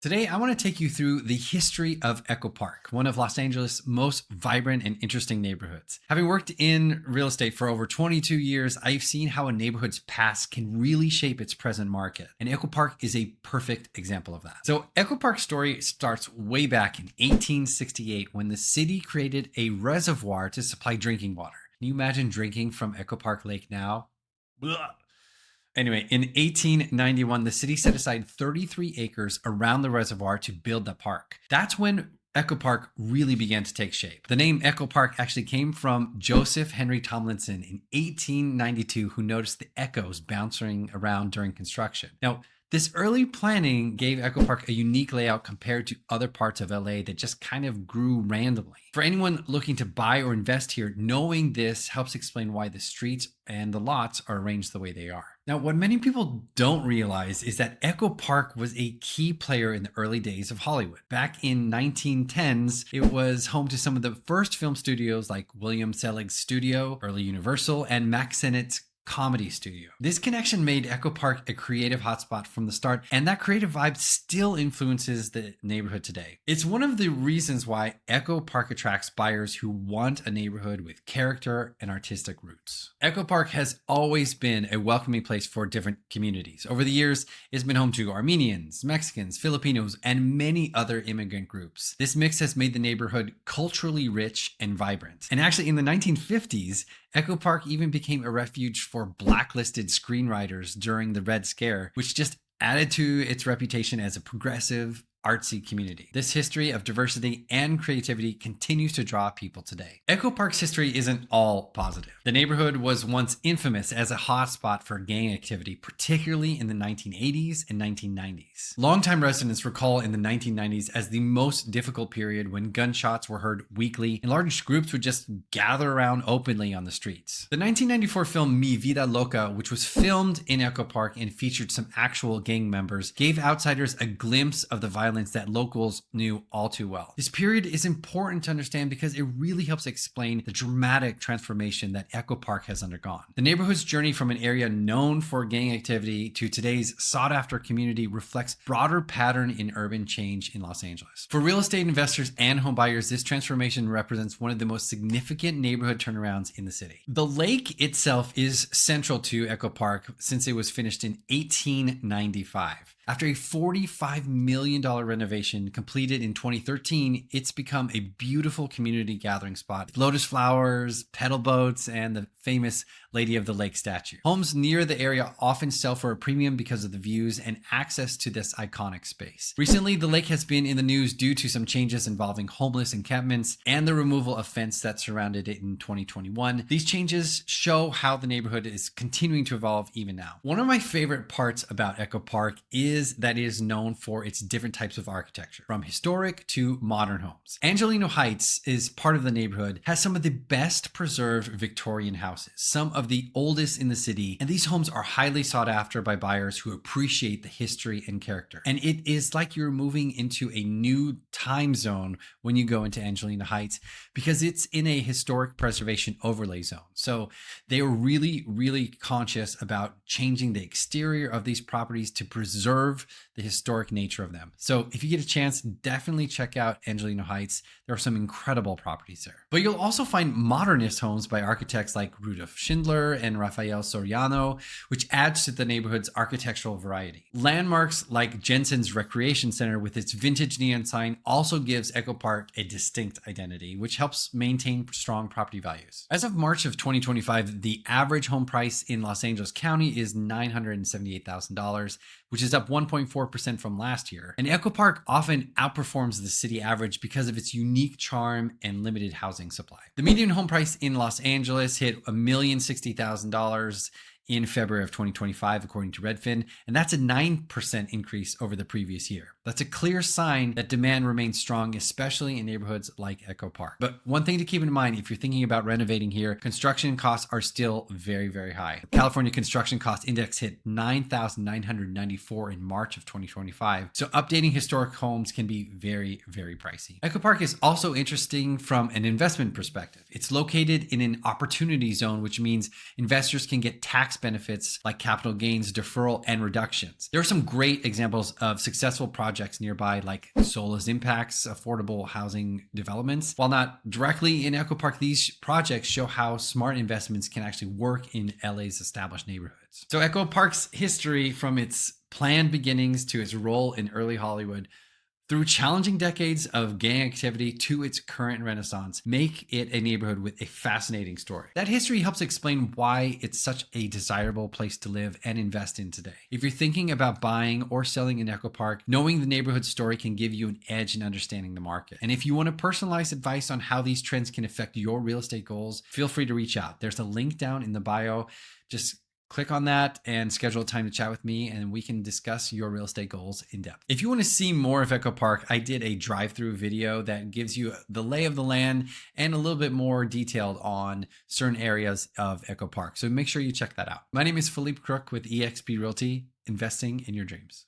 Today, I want to take you through the history of Echo Park, one of Los Angeles' most vibrant and interesting neighborhoods. Having worked in real estate for over 22 years, I've seen how a neighborhood's past can really shape its present market. And Echo Park is a perfect example of that. So Echo Park's story starts way back in 1868 when the city created a reservoir to supply drinking water. Can you imagine drinking from Echo Park Lake now? Blah. Anyway, in 1891, the city set aside 33 acres around the reservoir to build the park. That's when Echo Park really began to take shape. The name Echo Park actually came from Joseph Henry Tomlinson in 1892, who noticed the echoes bouncing around during construction. Now, this early planning gave Echo Park a unique layout compared to other parts of LA that just kind of grew randomly. For anyone looking to buy or invest here, knowing this helps explain why the streets and the lots are arranged the way they are. Now, what many people don't realize is that Echo Park was a key player in the early days of Hollywood. Back in 1910s, it was home to some of the first film studios like William Selig's studio, early Universal, and Max Sennett's comedy studio. This connection made Echo Park a creative hotspot from the start, and that creative vibe still influences the neighborhood today. It's one of the reasons why Echo Park attracts buyers who want a neighborhood with character and artistic roots. Echo Park has always been a welcoming place for different communities. Over the years, it's been home to Armenians, Mexicans, Filipinos, and many other immigrant groups. This mix has made the neighborhood culturally rich and vibrant. And actually, in the 1950s, Echo Park even became a refuge for blacklisted screenwriters during the Red Scare, which just added to its reputation as a progressive, artsy community. This history of diversity and creativity continues to draw people today. Echo Park's history isn't all positive. The neighborhood was once infamous as a hotspot for gang activity, particularly in the 1980s and 1990s. Longtime residents recall in the 1990s as the most difficult period when gunshots were heard weekly and large groups would just gather around openly on the streets. The 1994 film Mi Vida Loca, which was filmed in Echo Park and featured some actual gang members, gave outsiders a glimpse of the violence that locals knew all too well. This period is important to understand because it really helps explain the dramatic transformation that Echo Park has undergone. The neighborhood's journey from an area known for gang activity to today's sought-after community reflects broader pattern in urban change in Los Angeles. For real estate investors and homebuyers, this transformation represents one of the most significant neighborhood turnarounds in the city. The lake itself is central to Echo Park since it was finished in 1895. After a $45 million renovation completed in 2013, it's become a beautiful community gathering spot with lotus flowers, pedal boats, and the famous Lady of the Lake statue. Homes near the area often sell for a premium because of the views and access to this iconic space. Recently, the lake has been in the news due to some changes involving homeless encampments and the removal of fence that surrounded it in 2021. These changes show how the neighborhood is continuing to evolve even now. One of my favorite parts about Echo Park is that it is known for its different types of architecture, from historic to modern homes. Angelino Heights is part of the neighborhood, has some of the best preserved Victorian houses, some of the oldest in the city, and these homes are highly sought after by buyers who appreciate the history and character. And it is like you're moving into a new time zone when you go into Angelino Heights because it's in a historic preservation overlay zone. So they are really conscious about changing the exterior of these properties to preserve the historic nature of them. So if you get a chance, definitely check out Angelino Heights. There are some incredible properties there. But you'll also find modernist homes by architects like Rudolf Schindler and Rafael Soriano, which adds to the neighborhood's architectural variety. Landmarks like Jensen's Recreation Center with its vintage neon sign also gives Echo Park a distinct identity, which helps maintain strong property values. As of March of 2025, the average home price in Los Angeles County is $978,000, which is up 1.4% from last year. And Echo Park often outperforms the city average because of its unique charm and limited housing supply. The median home price in Los Angeles hit $1,060,000 in February of 2025, according to Redfin, and that's a 9% increase over the previous year. That's a clear sign that demand remains strong, especially in neighborhoods like Echo Park. But one thing to keep in mind, if you're thinking about renovating here, construction costs are still very high. The California Construction Cost Index hit 9,994 in March of 2025, so updating historic homes can be very pricey. Echo Park is also interesting from an investment perspective. It's located in an opportunity zone, which means investors can get tax tax benefits like capital gains, deferral, and reductions. There are some great examples of successful projects nearby, like Sola's Impact's affordable housing developments. While not directly in Echo Park, these projects show how smart investments can actually work in LA's established neighborhoods. So Echo Park's history, from its planned beginnings to its role in early Hollywood, through challenging decades of gang activity to its current renaissance, make it a neighborhood with a fascinating story. That history helps explain why it's such a desirable place to live and invest in today. If you're thinking about buying or selling in Echo Park, knowing the neighborhood story can give you an edge in understanding the market. And if you want personalized advice on how these trends can affect your real estate goals, feel free to reach out. There's a link down in the bio. Just click on that and schedule a time to chat with me, and we can discuss your real estate goals in depth. If you want to see more of Echo Park, I did a drive-through video that gives you the lay of the land and a little bit more detailed on certain areas of Echo Park. So make sure you check that out. My name is Felipe Crook with eXp Realty, investing in your dreams.